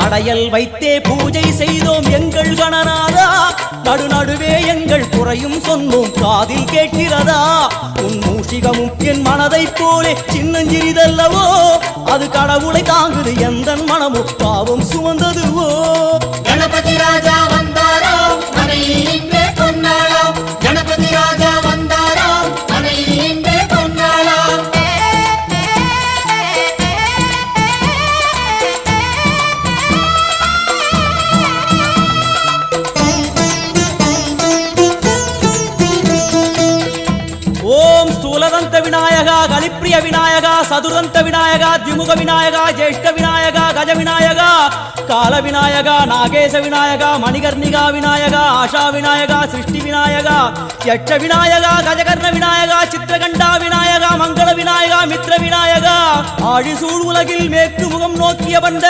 படையல் வைத்தே பூஜை செய்தோம் எங்கள் கணநாதா நடுநடுவே எங்கள் குறையும் சொன்னோம் காதில் கேட்கிறதா உன் மூஷிகமும் என் மனதைப் போலே சின்னஞ்சிறிதல்லவோ அது கடவுளை தாங்குது எந்த மனமும் பாவம் சுமந்ததுவோ கணபதி ராஜா வந்தாரோ மனையில் இன்றே பொன்னாளாம் கணபதி ராஜா வந்தாரோ மனையில் இன்றே பொன்னாளாம் ஓம் ஸ்தூலதந்த விநாயகா கலிப்பிரிய விநாயகா சதுரந்த விநாயகா திமுக விநாயகா ஜேஷ்ட விநாயகா கஜ விநாயகா கால விநாயகா நாகேச விநாயகா மணிகர்ணிகா விநாயகா ஆஷா விநாயகா சிருஷ்டி விநாயகா யட்ச விநாயகா கஜகர்ண விநாயகா சித்திரகண்டா விநாயகா மங்கள விநாயகா மித்ர விநாயகா ஆழிசூழ் உலகில் மேற்கு முகம் நோக்கிய வந்த